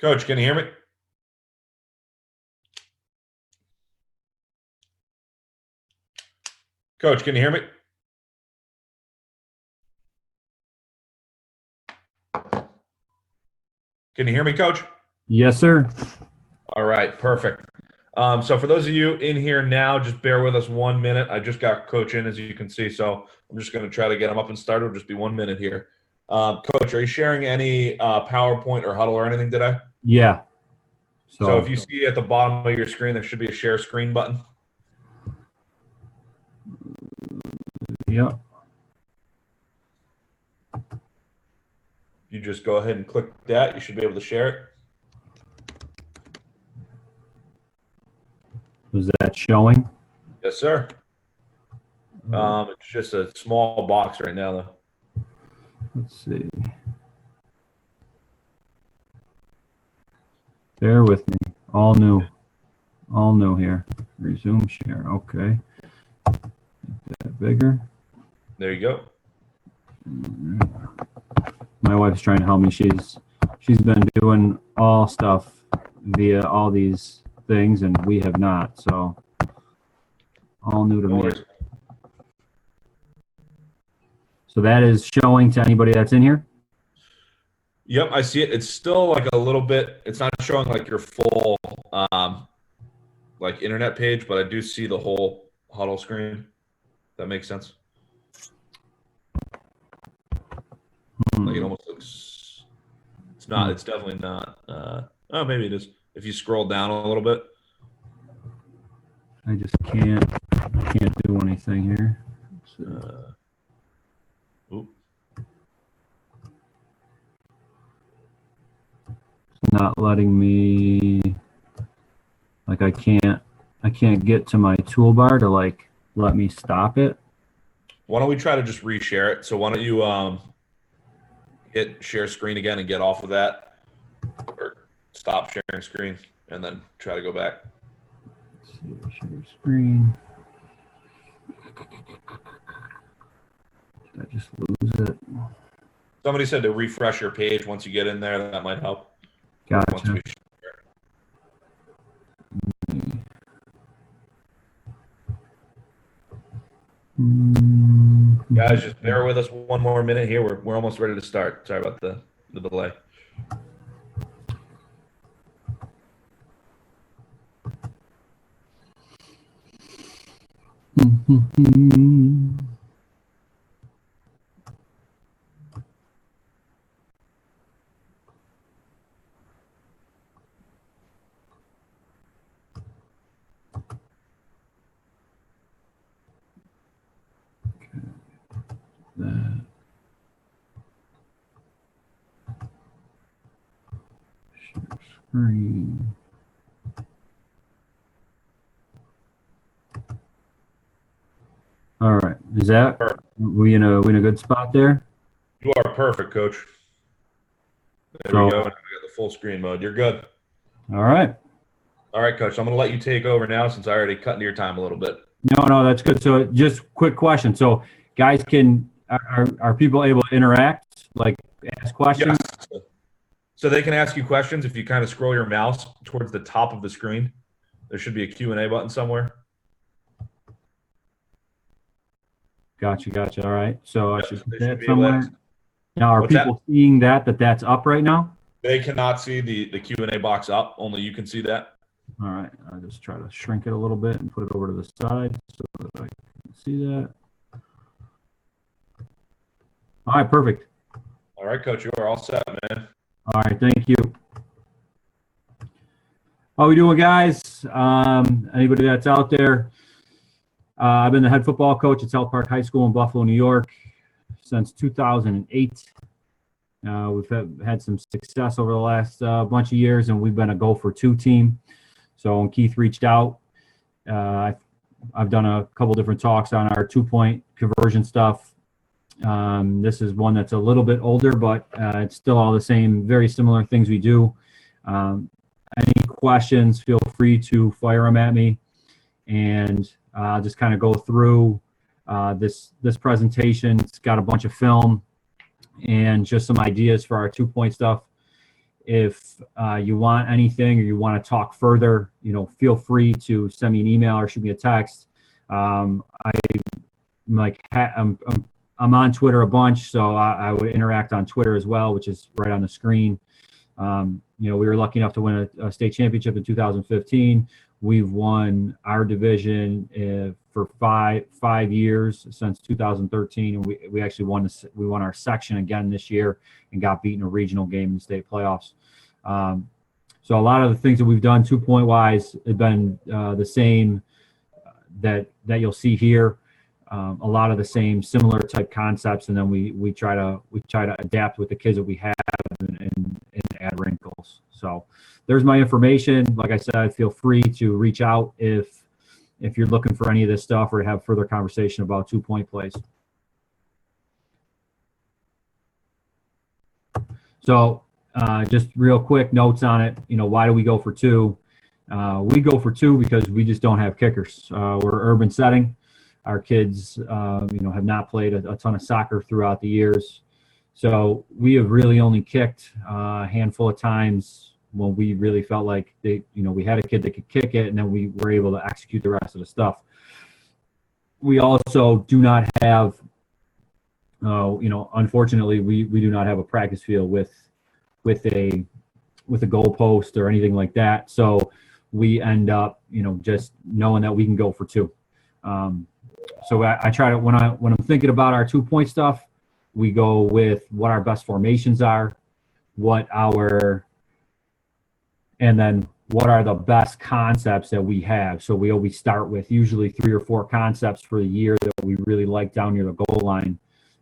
Coach, can you hear me? Coach, can you hear me? Can you hear me, Coach? Yes, sir. All right, perfect. So for those of you in here now, just bear with us 1 minute. I just got Coach in, as you can see, so I'm just going to try to get him up and started. It'll just be 1 minute here. Coach, are you sharing any PowerPoint or Huddle or anything today? Yeah. So if you see at the bottom of your screen, there should be a share screen button. Yeah. You just go ahead and click that. You should be able to share it. Was that showing? Yes, sir. It's just a small box right now, though. Let's see. Bear with me. All new. All new here. Resume share. Okay. Make that bigger. There you go. My wife's trying to help me. She's been doing all stuff via all these things, and we have not. So all new to No me. worries. So that is showing to anybody that's in here? Yep, I see it. It's still like a little bit. It's not showing like your full like internet page, but I do see the whole Huddle screen. That makes sense. Like it almost looks. It's not. It's definitely not. Oh, maybe it is. If you scroll down a little bit. I just can't do anything here. Oop. It's not letting me. Like I can't get to my toolbar to like let me stop it. Why don't we try to just reshare it? So why don't you hit share screen again and get off of that, or stop sharing screen and then try to go back. Let's see, share screen. Did I just lose it? Somebody said to refresh your page once you get in there. That might help. Once Gotcha. we Guys, just bear with us 1 more minute here. We're almost ready to start. Sorry about the delay. That. Share screen. All right. Is that we in a good spot there? You are perfect, Coach. There we go. I got the full screen mode. You're good. All right. All right, Coach. I'm going to let you take over now since I already cut into your time a little bit. No, that's good. So just quick question. So guys are people able to interact, like ask questions? Yes. So they can ask you questions if you kind of scroll your mouse towards the top of the screen. There should be a Q&A button somewhere. Gotcha. All right. So I should put that be somewhere. Now, are What's people seeing that's up right now? They cannot see the Q&A box up. Only you can see that. All right. I'll just try to shrink it a little bit and put it over to the side so that I can see that. All right. Perfect. All right, Coach. You are all set, man. All right. Thank you. How we doing, guys? Anybody that's out there? I've been the head football coach at South Park High School in Buffalo, New York since 2008. We've had some success over the last bunch of years, and we've been a Go for Two team. So when Keith reached out, I've done a couple different talks on our 2-point conversion stuff. This is one that's a little bit older, but it's still all the same, very similar things we do. Any questions, feel free to fire them at me, and I'll just kind of go through this presentation. It's got a bunch of film and just some ideas for our 2-point stuff. if you want anything or you want to talk further, feel free to send me an email or shoot me a text. I'm on Twitter a bunch, so I would interact on Twitter as well, which is right on the screen. We were lucky enough to win a state championship in 2015. We've won our division for five years since 2013, and we actually won our section again this year and got beat in a regional game in the state playoffs. So a lot of the things that we've done 2-point wise have been the same that you'll see here. A lot of the same similar type concepts, and then we try to adapt with the kids that we have and add wrinkles. So there's my information. Like I said, feel free to reach out if you're looking for any of this stuff or have further conversation about 2-point plays. So just real quick notes on it. Why do we go for 2? We go for 2 because we just don't have kickers. We're urban setting. Our kids, have not played a ton of soccer throughout the years. So we have really only kicked a handful of times when we really felt like we had a kid that could kick it, and then we were able to execute the rest of the stuff. We also do not have, unfortunately, we do not have a practice field with a goalpost or anything like that. So we end up, just knowing that we can go for 2. So I try to, when I'm thinking about our 2-point stuff, we go with what our best formations are, and then what are the best concepts that we have. So we always start with usually 3 or 4 concepts for the year that we really like down near the goal line,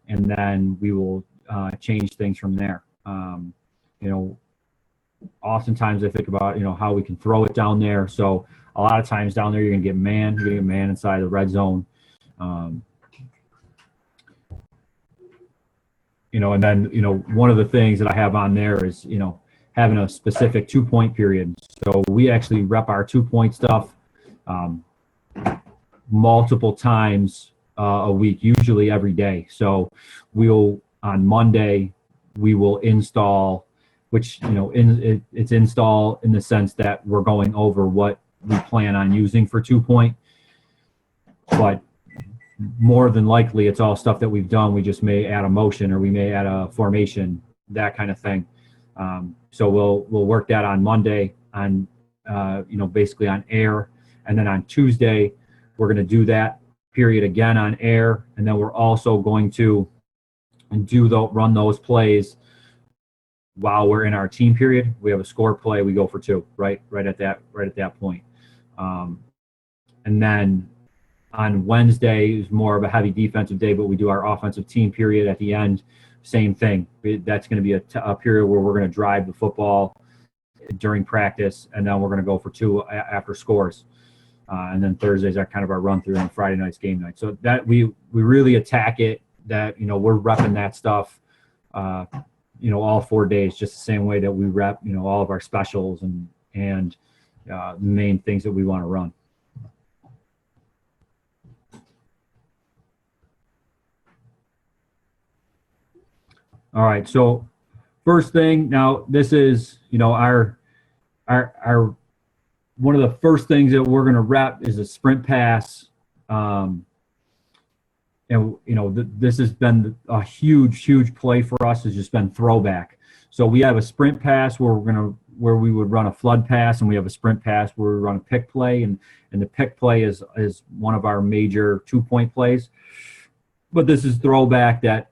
and then we will change things from there. Oftentimes I think about, how we can throw it down there. So a lot of times down there, you're going to get man inside the red zone. And then, one of the things that I have on there is, having a specific 2-point period. So we actually rep our 2-point stuff multiple times a week, usually every day. So on Monday, we will install, which, it's install in the sense that we're going over what we plan on using for 2-point. But more than likely, it's all stuff that we've done. We just may add a motion or we may add a formation, that kind of thing. So we'll work that on Monday on, basically on air. And then on Tuesday, we're going to do that period again on air. And then we're also going to run those plays while we're in our team period. We have a score play. We go for 2, right at that point. And then on Wednesday is more of a heavy defensive day, but we do our offensive team period at the end. Same thing. That's going to be a period where we're going to drive the football during practice, and then we're going to go for 2 after scores. And then Thursdays are kind of our run through, and Friday night's game night. So that we really attack it. That we're repping that stuff. All 4 days, just the same way that we rep all of our specials and the main things that we want to run. All right, so first thing, now this is, our one of the first things that we're going to rep is a sprint pass. And, this has been a huge play for us, has just been throwback. So we have a sprint pass where we would run a flood pass, and we have a sprint pass where we run a pick play, and the pick play is one of our major 2-point plays. But this is throwback that,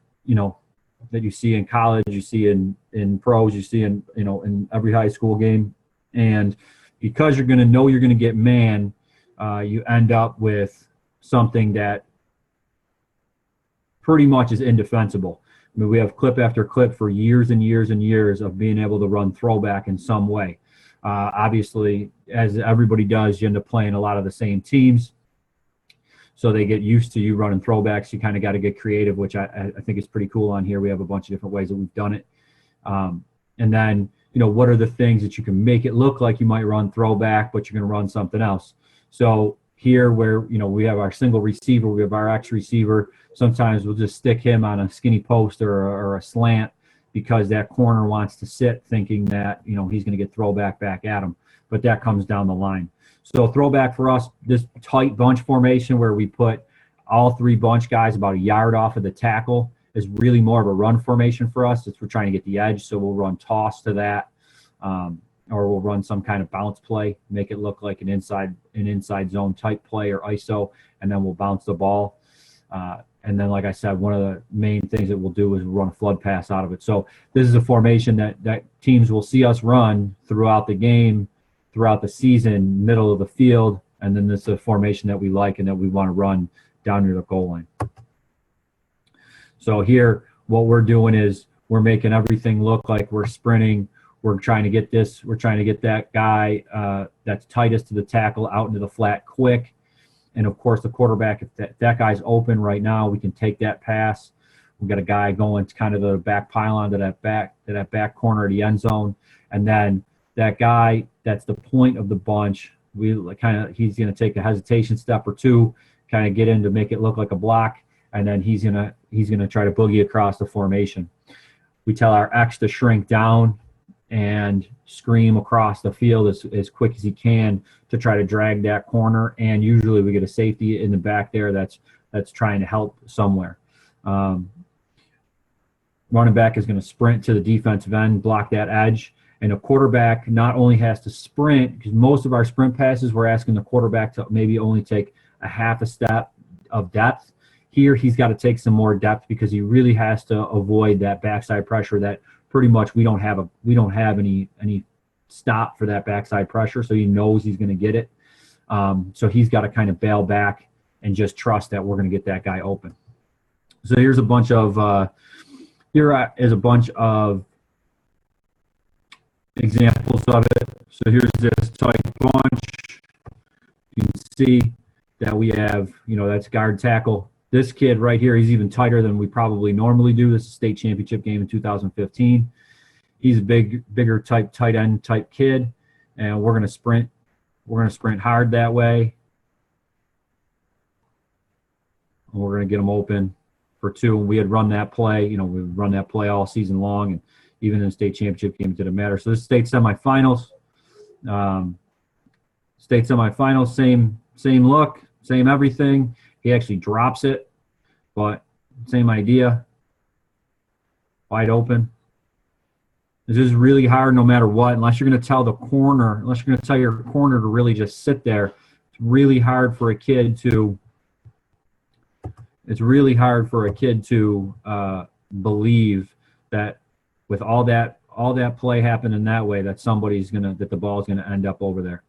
that you see in college, you see in pros, you see in every high school game. And because you're going to get man, you end up with something that pretty much is indefensible. I mean, we have clip after clip for years and years and years of being able to run throwback in some way. Obviously, as everybody does, you end up playing a lot of the same teams. So they get used to you running throwbacks. You kind of got to get creative, which I think is pretty cool on here. We have a bunch of different ways that we've done it. And then, what are the things that you can make it look like you might run throwback, but you're going to run something else. So here where, we have our single receiver, we have our X receiver. Sometimes we'll just stick him on a skinny post or a slant because that corner wants to sit thinking that, you know, he's going to get throwback back at him. But that comes down the line. So throwback for us, this tight bunch formation where we put all three bunch guys about a yard off of the tackle is really more of a run formation for us. We're trying to get the edge, so we'll run toss to that, or we'll run some kind of bounce play, make it look like an inside zone type play or ISO, and then we'll bounce the ball. And then, like I said, one of the main things that we'll do is run a flood pass out of it. So this is a formation that teams will see us run throughout the game, throughout the season, middle of the field, and then this is a formation that we like and that we want to run down near the goal line. So here, what we're doing is we're making everything look like we're sprinting. We're trying to get this. We're trying to get that guy that's tightest to the tackle out into the flat quick. And of course, the quarterback, if that guy's open right now, we can take that pass. We've got a guy going to kind of the back pylon to that back corner of the end zone, and then that guy that's the point of the bunch. He's going to take a hesitation step or two, kind of get in to make it look like a block, and then he's gonna try to boogie across the formation. We tell our X to shrink down and scream across the field as quick as he can to try to drag that corner, and usually we get a safety in the back there that's trying to help somewhere. Running back is going to sprint to the defensive end, block that edge, and a quarterback not only has to sprint, because most of our sprint passes we're asking the quarterback to maybe only take a half a step of depth. Here he's got to take some more depth because he really has to avoid that backside pressure that pretty much we don't have any stop for that backside pressure, so he knows he's going to get it. So he's got to kind of bail back and just trust that we're going to get that guy open. So here's a bunch of examples of it. So here's this tight bunch. You can see that we have, that's guard tackle. This kid right here, he's even tighter than we probably normally do. This is a state championship game in 2015. He's a bigger type tight end type kid, and we're gonna sprint. We're gonna sprint hard that way, and we're gonna get him open for two. And we had run that play. We run that play all season long, and even in the state championship game, it didn't matter. So this is state semifinals. State semifinals, same look, same everything. He actually drops it, but same idea. Wide open. This is really hard no matter what, unless you're going to tell your corner to really just sit there. It's really hard for a kid to believe that with all that play happening that way, that the ball is going to end up over there.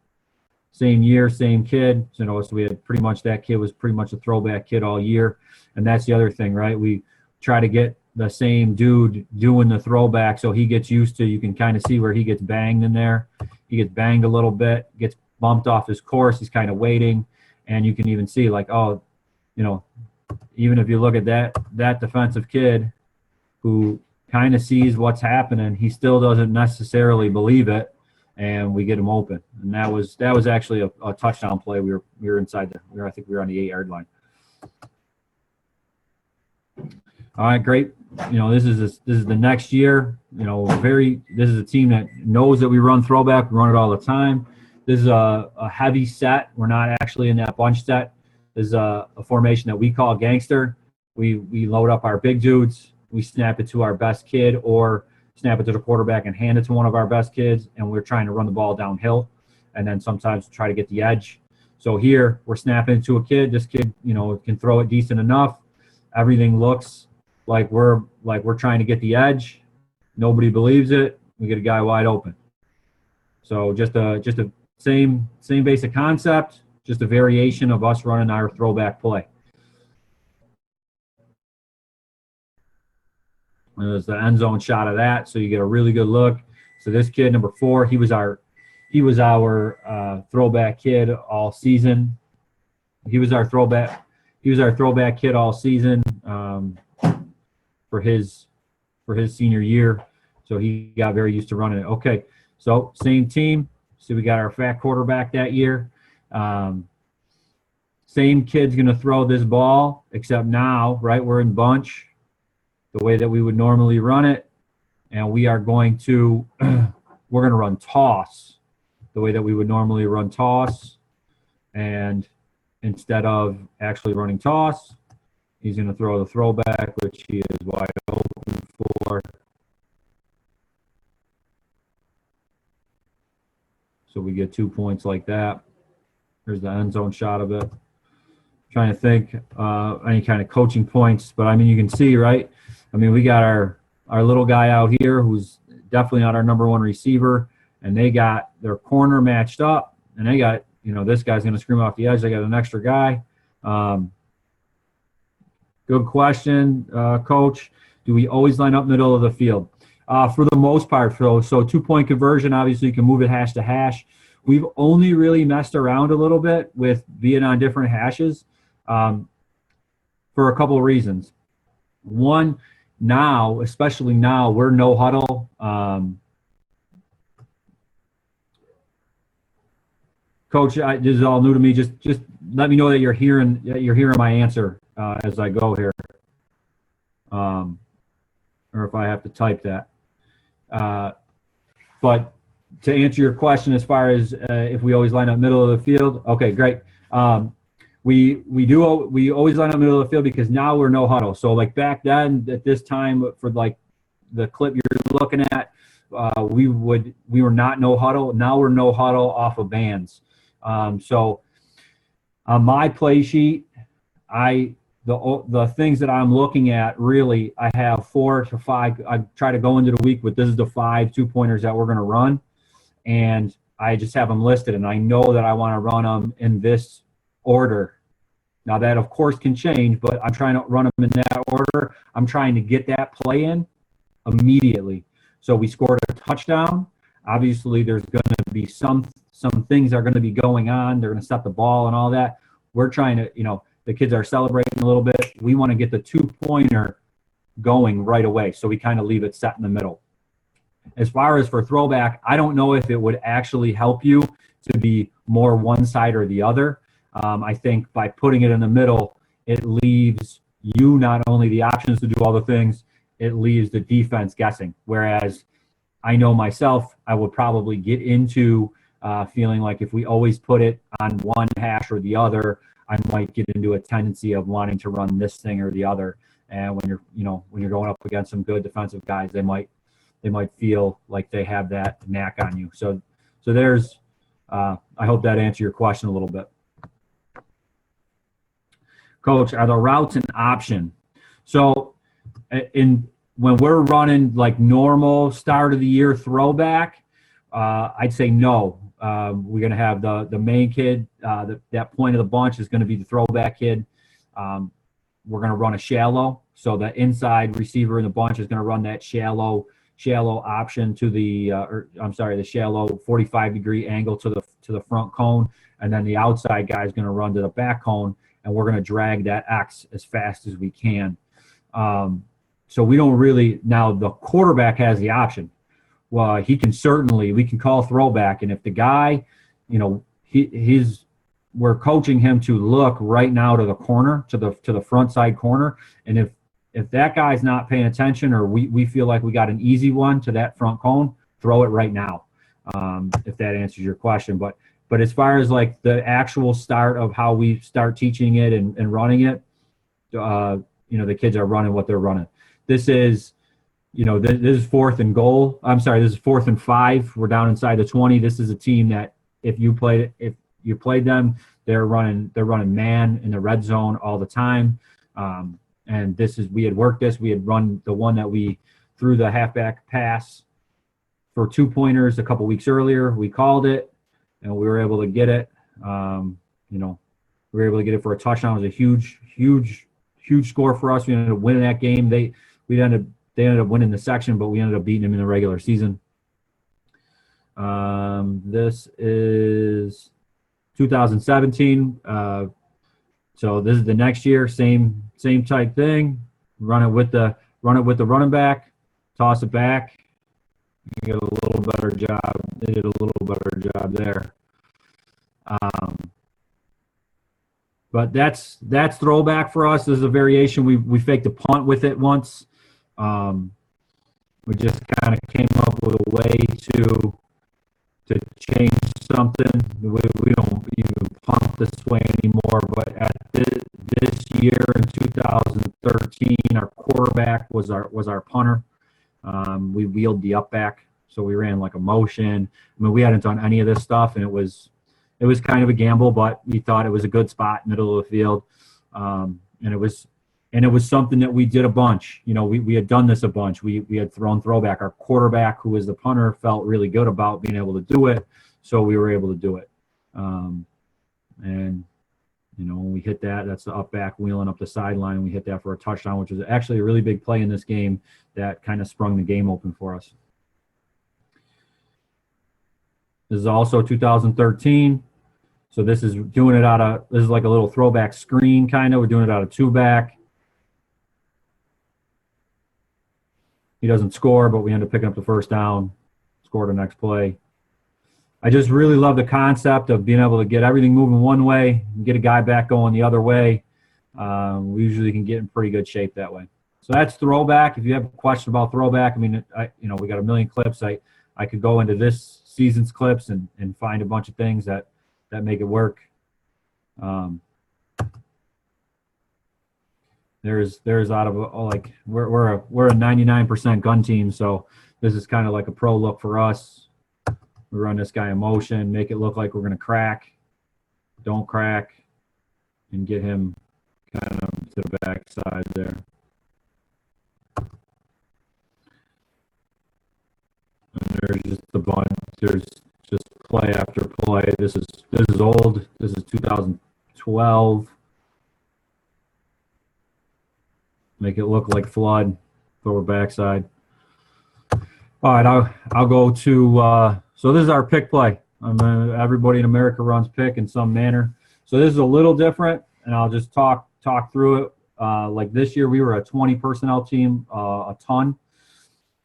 Same year, same kid. So we had that kid was pretty much a throwback kid all year. And that's the other thing, right? We try to get the same dude doing the throwback so he gets used to, you can kind of see where he gets banged in there. He gets banged a little bit, gets bumped off his course. He's kind of waiting. And you can even see even if you look at that defensive kid who kind of sees what's happening, he still doesn't necessarily believe it. And we get him open, and that was actually a touchdown play. We were inside I think we were on the 8-yard line. All right, great. This is the next year. This is a team that knows that we run throwback. We run it all the time. This is a heavy set. We're not actually in that bunch set. This is a formation that we call gangster. We load up our big dudes. We snap it to our best kid, or snap it to the quarterback and hand it to one of our best kids, and we're trying to run the ball downhill, and then sometimes try to get the edge. So here we're snapping to a kid. This kid, can throw it decent enough. Everything looks like we're trying to get the edge. Nobody believes it. We get a guy wide open. So just a same basic concept, just a variation of us running our throwback play. There's the end zone shot of that, so you get a really good look. So this kid, number 4, he was our throwback kid all season. He was our throwback kid all season for his senior year. So he got very used to running it. Okay, so same team. So we got our fat quarterback that year. Same kid's gonna throw this ball, except now, right? We're in bunch. The way that we would normally run it, and we are going to we're going to run toss the way that we would normally run toss, and instead of actually running toss, he's going to throw the throwback, which he is wide open for. So we get 2 points like that. There's the end zone shot of it. Trying to think any kind of coaching points, but I mean, you can see, right? I mean, we got our little guy out here who's definitely not our number one receiver, and they got their corner matched up, and they got, this guy's going to scream off the edge. They got an extra guy. Good question, Coach. Do we always line up middle of the field? For the most part, so 2-point conversion, obviously you can move it hash to hash. We've only really messed around a little bit with being on different hashes for a couple of reasons. One, now, especially now, we're no huddle. Coach, this is all new to me. Just let me know that you're hearing my answer as I go here, or if I have to type that. But to answer your question, as far as if we always line up middle of the field, okay, great. We always line up middle of the field because now we're no huddle. So like back then at this time for like the clip you're looking at, we were not no huddle. Now we're no huddle off of bands. So on my play sheet, the things that I'm looking at, really, I have 4 to 5. I try to go into the week with this is the 5 2-pointers that we're going to run, and I just have them listed, and I know that I want to run them in this order. Now that of course can change, but I'm trying to run them in that order. I'm trying to get that play in immediately. So we scored a touchdown. Obviously, there's going to be some things that are going to be going on. They're going to set the ball and all that. We're trying to, the kids are celebrating a little bit. We want to get the 2-pointer going right away, so we kind of leave it set in the middle. As far as for throwback, I don't know if it would actually help you to be more one side or the other. I think by putting it in the middle, it leaves you not only the options to do all the things, it leaves the defense guessing. Whereas I know myself, I would probably get into feeling like if we always put it on one hash or the other, I might get into a tendency of wanting to run this thing or the other. And when you're going up against some good defensive guys, they might feel like they have that knack on you. So there's I hope that answered your question a little bit. Coach, are the routes an option? So when we're running like normal start of the year throwback, I'd say no. We're going to have the main kid, that point of the bunch is going to be the throwback kid. We're going to run a shallow. So the inside receiver in the bunch is going to run that shallow option to the shallow 45-degree angle to the front cone, and then the outside guy is going to run to the back cone, and we're going to drag that X as fast as we can. So we don't really, now the quarterback has the option. Well, we can call throwback, and if the guy, we're coaching him to look right now to the corner, to the front side corner, and if that guy's not paying attention, or we feel like we got an easy one to that front cone, throw it right now, if that answers your question. But as far as like the actual start of how we start teaching it and running it, the kids are running what they're running. This is 4th and goal. I'm sorry, this is 4th and 5. We're down inside the 20. This is a team that if you played them, they're running man in the red zone all the time. And we had worked this. We had run the one that we threw the halfback pass for 2-pointers a couple weeks earlier. We called it, and we were able to get it. We were able to get it for a touchdown. It was a huge score for us. We ended up winning that game. They ended up winning the section, but we ended up beating them in the regular season. This is 2017. So this is the next year, same type thing. Run it with the running back, toss it back. You get a little better job. They did a little better job there. But that's throwback for us. This is a variation. We faked a punt with it once. we just kind of came up with a way to change something. We don't even punt this way anymore, but at this year in 2013, our quarterback was our punter. We wheeled the up back, so we ran like a motion. I mean, we hadn't done any of this stuff, and it was kind of a gamble, but we thought it was a good spot, middle of the field, and it was something that we did a bunch. You know, we had done this a bunch. We had thrown throwback. Our quarterback, who was the punter, felt really good about being able to do it, so we were able to do it. And you know, when we hit that, that's the up back wheeling up the sideline. We hit that for a touchdown, which was actually a really big play in this game that kind of sprung the game open for us. This is also 2013. So this is doing it this is like a little throwback screen kind of. We're doing it out of two back. He doesn't score, but we end up picking up the first down, score the next play. I just really love the concept of being able to get everything moving one way and get a guy back going the other way. We usually can get in pretty good shape that way. So that's throwback. If you have a question about throwback, I mean, we got a million clips. I could go into this season's clips and find a bunch of things that make it work. There's out of like we're a 99% gun team, so this is kind of like a pro look for us. We run this guy in motion, make it look like we're going to crack, don't crack, and get him kind of to the backside there. And there's just a bunch. There's just play after play. This is old. This is 2012. Make it look like flood. Forward backside. All right, I'll go to. So this is our pick play. Everybody in America runs pick in some manner. So this is a little different, and I'll just talk through it. Like this year, we were a 20 personnel team, a ton.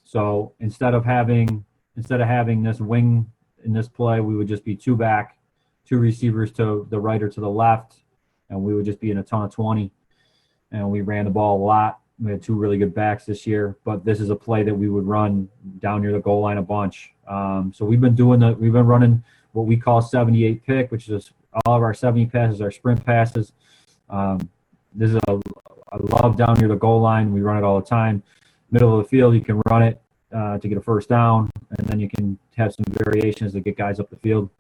So instead of having this wing in this play, we would just be two back, two receivers to the right or to the left, and we would just be in a ton of 20. And we ran the ball a lot. We had two really good backs this year, but this is a play that we would run down near the goal line a bunch. So we've been running what we call 78 pick, which is all of our 70 passes, our sprint passes. This is I love down near the goal line. We run it all the time. Middle of the field, you can run it to get a first down, and then you can have some variations to get guys up the field.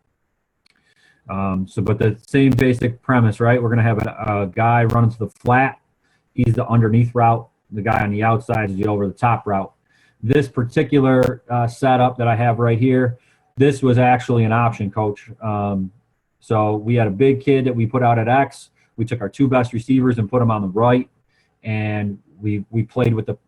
But the same basic premise, right? We're going to have a guy running to the flat. He's the underneath route. The guy on the outside is the over-the-top route. This particular setup that I have right here, this was actually an option, Coach. So we had a big kid that we put out at X. We took our two best receivers and put them on the right, and we played with the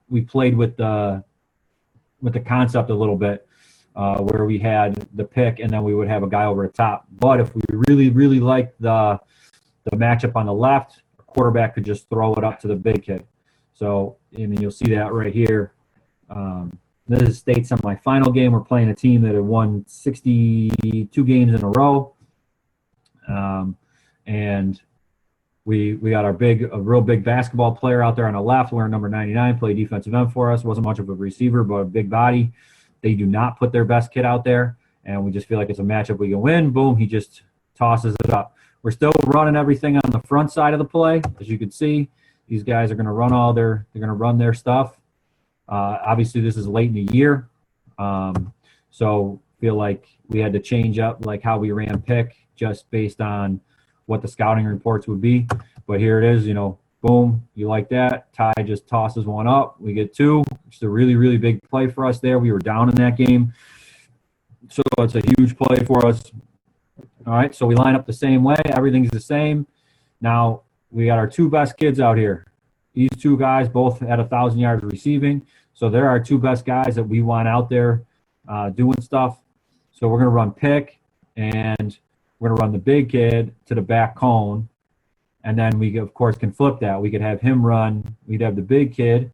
concept a little bit, where we had the pick and then we would have a guy over the top. But if we really, really liked the matchup on the left, quarterback could just throw it up to the big kid. So, I mean, you'll see that right here. This is state semifinal game. We're playing a team that had won 62 games in a row. And we got a real big basketball player out there on the left, wearing number 99, played defensive end for us. Wasn't much of a receiver, but a big body. They do not put their best kid out there, and we just feel like it's a matchup we can win. Boom, he just tosses it up. We're still running everything on the front side of the play. As you can see, these guys are going to run their stuff. Obviously, this is late in the year, so feel like we had to change up like how we ran pick just based on what the scouting reports would be. But here it is, boom, you like that. Ty just tosses one up. We get two. It's a really, really big play for us there. We were down in that game, so it's a huge play for us. All right, so we line up the same way. Everything's the same. Now, we got our two best kids out here. These two guys both had 1,000 yards receiving. So they're our two best guys that we want out there doing stuff. So we're going to run pick, and we're going to run the big kid to the back cone. And then we, of course, can flip that. We could have him run. We'd have the big kid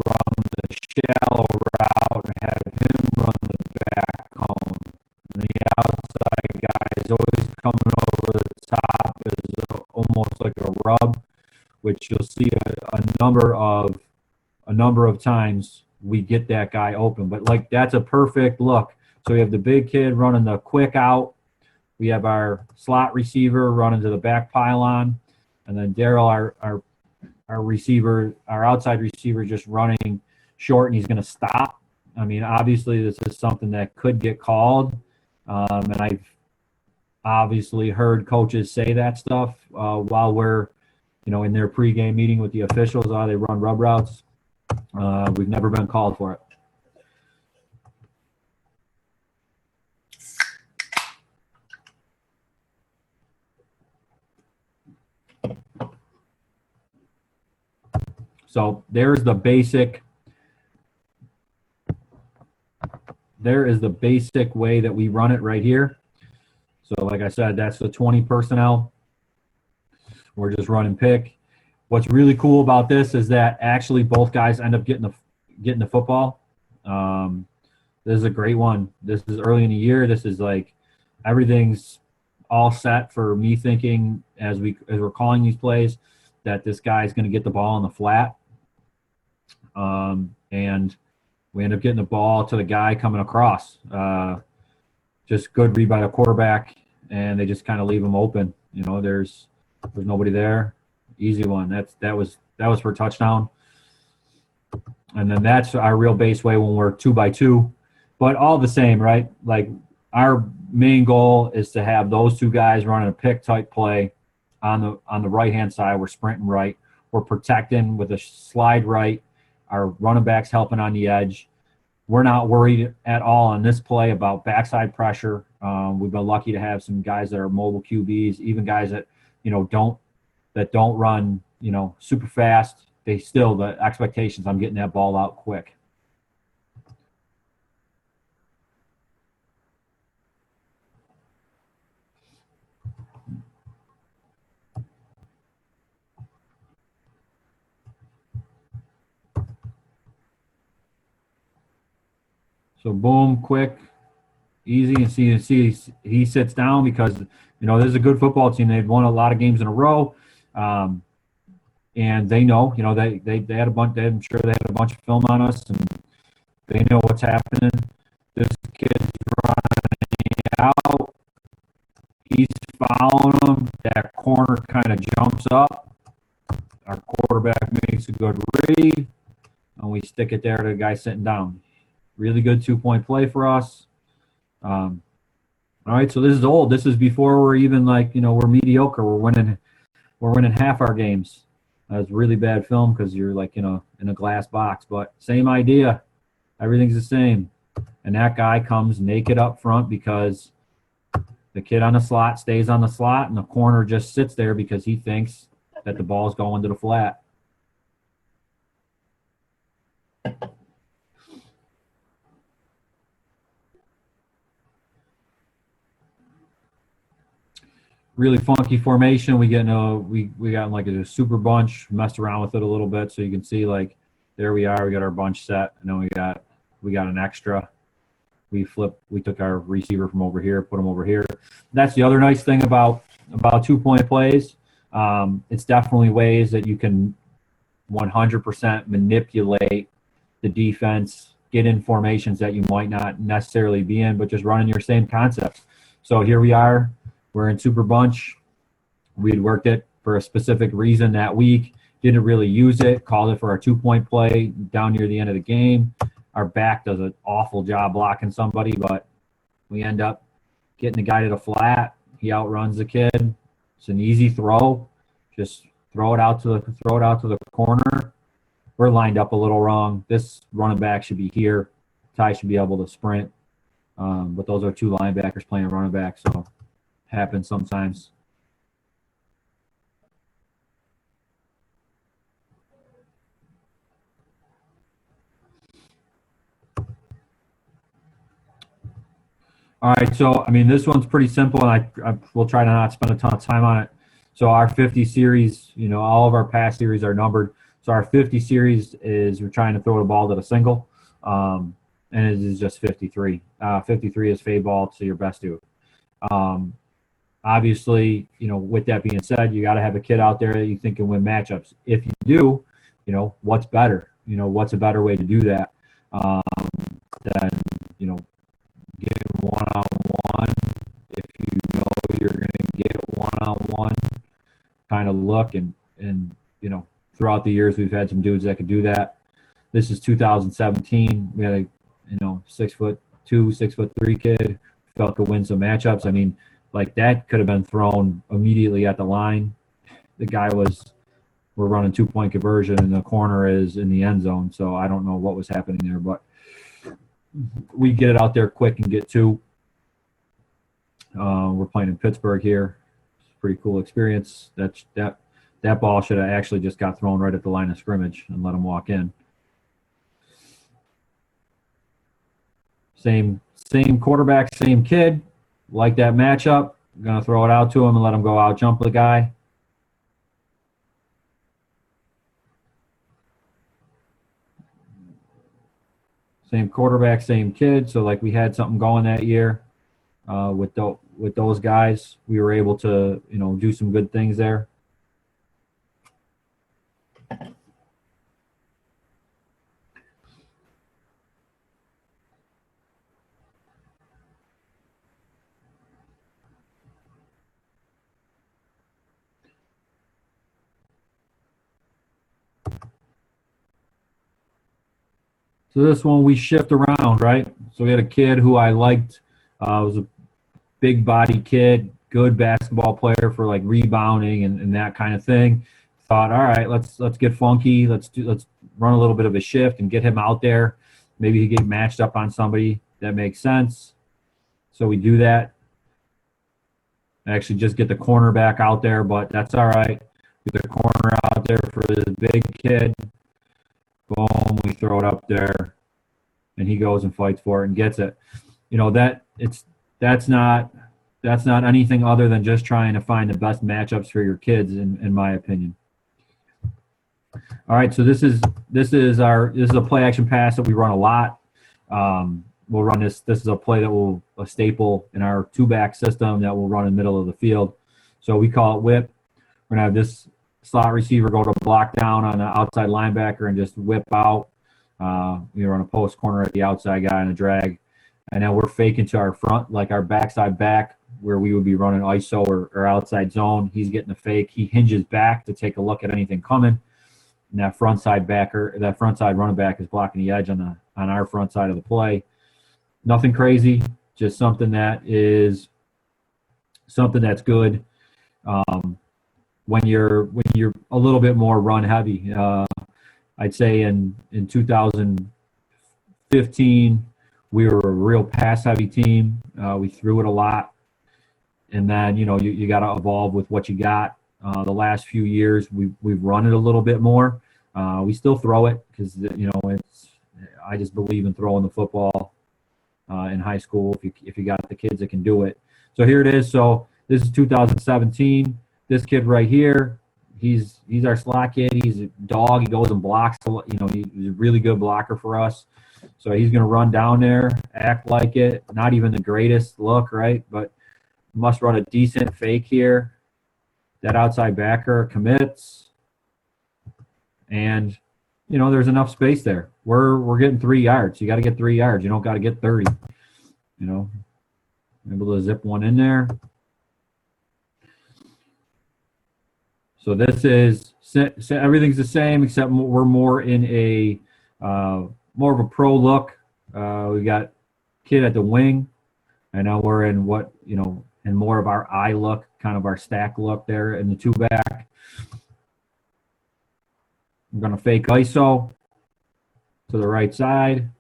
run the shallow route and have him run the back cone. And the outside guy is always coming over the top as almost like a rub, which you'll see a number of a number of times we get that guy open. But like that's a perfect look. So we have the big kid running the quick out. We have our slot receiver running to the back pylon, and then Daryl, our receiver, our outside receiver, just running short, and he's going to stop. I mean, obviously, this is something that could get called, and I've obviously heard coaches say that stuff while we're, in their pregame meeting with the officials. They run rub routes. We've never been called for it. So there's the basic. There is the basic way that we run it right here. So like I said, that's the 20 personnel. We're just running pick. What's really cool about this is that actually both guys end up getting the football. This is a great one. This is early in the year. This is like everything's all set for me thinking as we're calling these plays that this guy's going to get the ball in the flat. And we end up getting the ball to the guy coming across. Just good read by the quarterback, and they just kind of leave him open. There's nobody there. Easy one. That was for a touchdown. And then that's our real base way when we're 2x2. But all the same, right? Like our main goal is to have those two guys running a pick type play on the right hand side. We're sprinting right. We're protecting with a slide right. Our running backs helping on the edge. We're not worried at all on this play about backside pressure. We've been lucky to have some guys that are mobile QBs, even guys that don't run super fast. The expectations, I'm getting that ball out quick. So boom, quick, easy, and see he sits down because this is a good football team. They've won a lot of games in a row, and they know they had a bunch. I'm sure they had a bunch of film on us, and they know what's happening. This kid's running out. He's following him. That corner kind of jumps up. Our quarterback makes a good read, and we stick it there to the guy sitting down. Really good 2-point play for us. All right, so this is old. This is before we're even we're mediocre. We're winning half our games. That's really bad film because you're in a glass box. But same idea. Everything's the same. And that guy comes naked up front because the kid on the slot stays on the slot, and the corner just sits there because he thinks that the ball's going to the flat. Really funky formation. We got a super bunch, messed around with it a little bit, so you can see there we are. We got our bunch set, and then we got an extra. We took our receiver from over here, put him over here. That's the other nice thing about 2-point plays. It's definitely ways that you can 100% manipulate the defense, get in formations that you might not necessarily be in, but just running your same concepts. So here we are. We're in super bunch. We'd worked it for a specific reason that week. Didn't really use it. Called it for our 2-point play down near the end of the game. Our back does an awful job blocking somebody, but we end up getting the guy to the flat. He outruns the kid. It's an easy throw. Just throw it out to the corner. We're lined up a little wrong. This running back should be here. Ty should be able to sprint. But those are two linebackers playing running back, so happens sometimes. All right, so this one's pretty simple, and I will try to not spend a ton of time on it. So our 50 series, all of our pass series are numbered. So our 50 series is we're trying to throw the ball to the single, and it is just 53. 53 is fade ball to your best dude. Obviously, with that being said, you got to have a kid out there that you think can win matchups. If you do, what's better? what's a better way to do that than, get one-on-one. If you know you're going to get one-on-one kind of look, and throughout the years we've had some dudes that could do that. This is 2017. We had a 6'2", 6'3" kid felt could win some matchups. I mean, like that could have been thrown immediately at the line. The guy we're running 2-point conversion and the corner is in the end zone. So I don't know what was happening there, but we get it out there quick and get two. We're playing in Pittsburgh here. It's a pretty cool experience. That ball should have actually just got thrown right at the line of scrimmage and let him walk in. Same quarterback, same kid. Like that matchup. I'm going to throw it out to him and let him go out jump the guy. Same quarterback, same kid. So like we had something going that year with those guys. We were able to do some good things there. So this one we shift around, right? So we had a kid who I liked. Was a big body kid, good basketball player for like rebounding and that kind of thing. Thought, all right, let's get funky. Let's run a little bit of a shift and get him out there. Maybe he get matched up on somebody that makes sense. So we do that. Actually just get the cornerback out there, but that's all right. Get the corner out there for this big kid. Boom, we throw it up there, and he goes and fights for it and gets it. That's not anything other than just trying to find the best matchups for your kids, in my opinion. All right, so this is a play action pass that we run a lot. We'll run this. This is a play that will a staple in our 2-back system that will run in the middle of the field. So we call it whip. We're gonna have this slot receiver go to block down on the outside linebacker and just whip out. We run a post corner at the outside guy and a drag. And then we're faking to our front, like our backside back, where we would be running ISO or outside zone. He's getting a fake. He hinges back to take a look at anything coming. And that front side running back is blocking the edge on our front side of the play. Nothing crazy, just something that's good. When you're a little bit more run heavy, I'd say in 2015 we were a real pass heavy team. We threw it a lot, and then you got to evolve with what you got. The last few years we've run it a little bit more. We still throw it because I just believe in throwing the football in high school if you got the kids that can do it. So here it is. So this is 2017. This kid right here, he's our slot kid. He's a dog. He goes and blocks. He's a really good blocker for us. So he's going to run down there, act like it. Not even the greatest look, right? But must run a decent fake here. That outside backer commits. And, there's enough space there. We're getting 3 yards. You got to get 3 yards. You don't got to get 30. Able to zip one in there. So this is everything's the same except we're more in a more of a pro look. We got kid at the wing, and now we're in in more of our eye look, kind of our stack look there in the 2-back. I'm gonna fake ISO to the right side.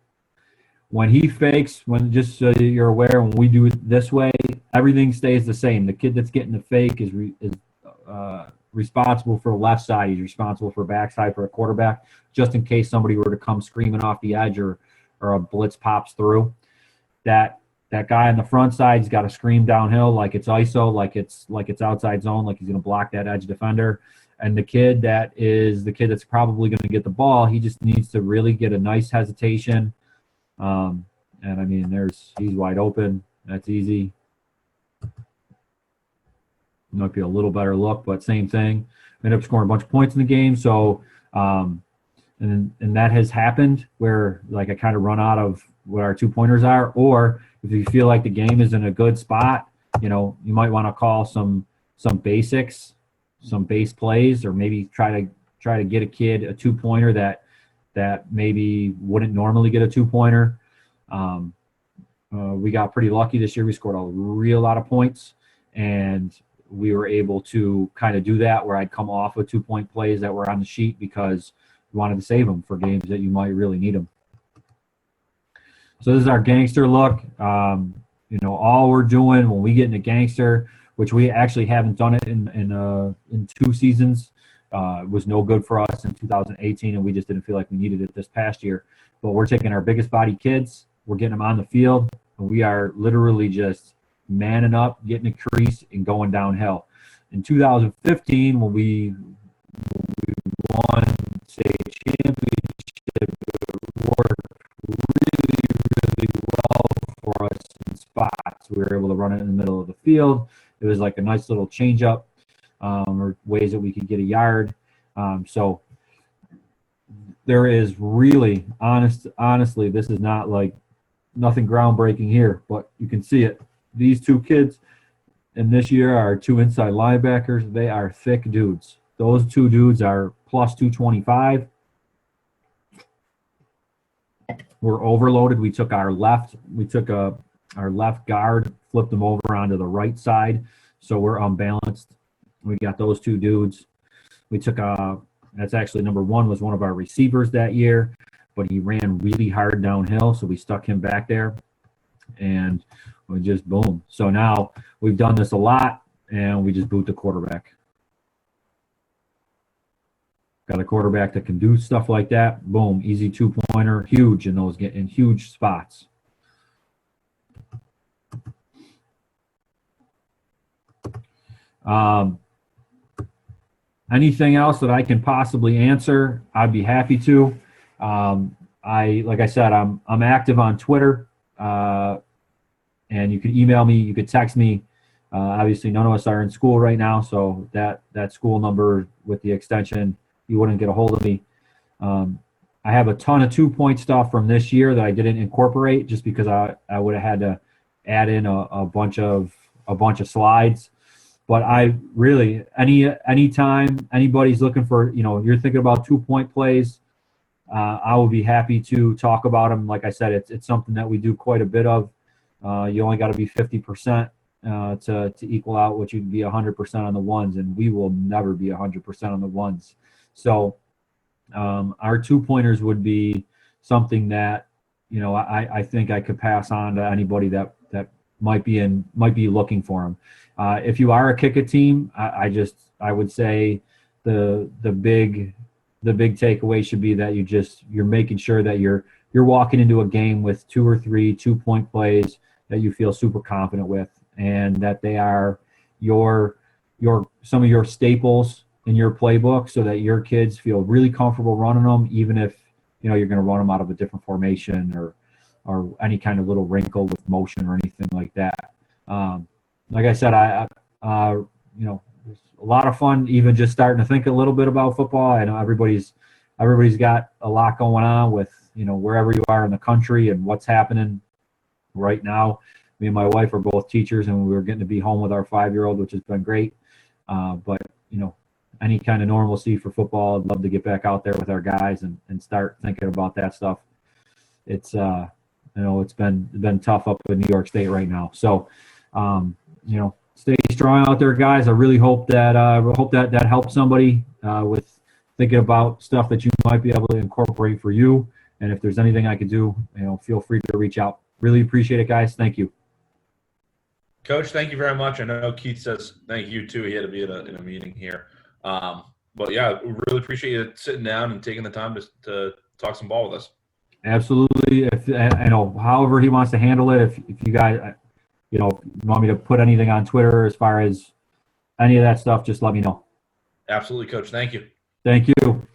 When he fakes, just so you're aware, when we do it this way, everything stays the same. The kid that's getting the fake is responsible for the left side. He's responsible for backside for a quarterback, just in case somebody were to come screaming off the edge or a blitz pops through. That guy on the front side, he's got to scream downhill like it's ISO, like it's outside zone, like he's going to block that edge defender. And the kid that's probably going to get the ball, he just needs to really get a nice hesitation. And I mean, he's wide open. That's easy. Might be a little better look, but same thing. Ended up scoring a bunch of points in the game. So, and and that has happened where like I kind of run out of what our 2-pointers are, or if you feel like the game is in a good spot, you might want to call some basics, some base plays, or maybe try to get a kid a 2-pointer that maybe wouldn't normally get a 2-pointer. We got pretty lucky this year. We scored a real lot of points, and we were able to kind of do that where I'd come off of 2-point plays that were on the sheet because we wanted to save them for games that you might really need them. So this is our gangster look. All we're doing when we get into gangster, which we actually haven't done it in 2 seasons, was no good for us in 2018, and we just didn't feel like we needed it this past year. But we're taking our biggest body kids, we're getting them on the field, and we are literally just manning up, getting a crease, and going downhill. In 2015, when we won state championship, it worked really well for us in spots. We were able to run it in the middle of the field. It was like a nice little change up, or ways that we could get a yard. So there is really, honestly, this is not like nothing groundbreaking here, but you can see it. These 2 kids in this year are 2 inside linebackers. They are thick dudes. Those 2 dudes are plus 225. We're overloaded. We took our left guard, flipped them over onto the right side, so we're unbalanced. We got those 2 dudes. We took that's actually number 1 was one of our receivers that year, but he ran really hard downhill, so we stuck him back there, and we just boom. So now we've done this a lot, and we just boot the quarterback. Got a quarterback that can do stuff like that. Boom, easy 2-pointer, huge in huge spots. Anything else that I can possibly answer, I'd be happy to. Like I said, I'm active on Twitter, and you could email me, you could text me. Obviously, none of us are in school right now, so that school number with the extension, you wouldn't get a hold of me. I have a ton of 2-point stuff from this year that I didn't incorporate just because I would have had to add in a bunch of slides. But I really, anytime anybody's looking for, you're thinking about 2-point plays, I will be happy to talk about them. Like I said, it's something that we do quite a bit of. You only got to be 50% to equal out what you'd be 100% on the ones, and we will never be 100% on the ones. So our 2-pointers would be something that I think I could pass on to anybody that might be looking for them. If you are a kick-a team, I would say the big takeaway should be that you're making sure that you're walking into a game with 2 or 3 2-point plays that you feel super confident with, and that they are some of your staples in your playbook, so that your kids feel really comfortable running them, even if you're going to run them out of a different formation or any kind of little wrinkle with motion or anything like that. Like I said, it's a lot of fun even just starting to think a little bit about football. I know everybody's got a lot going on with wherever you are in the country and what's happening right now. Me and my wife are both teachers, and we were getting to be home with our 5-year-old, which has been great. But any kind of normalcy for football, I'd love to get back out there with our guys and start thinking about that stuff. It's it's been tough up in New York State right now. So stay strong out there, guys. I really hope that helps somebody with thinking about stuff that you might be able to incorporate for you. And if there's anything I could do, feel free to reach out. Really appreciate it, guys. Thank you. Coach, thank you very much. I know Keith says thank you too. He had to be in a meeting here. But yeah, we really appreciate you sitting down and taking the time to talk some ball with us. Absolutely. If however he wants to handle it, if you guys, want me to put anything on Twitter as far as any of that stuff, just let me know. Absolutely, Coach. Thank you. Thank you.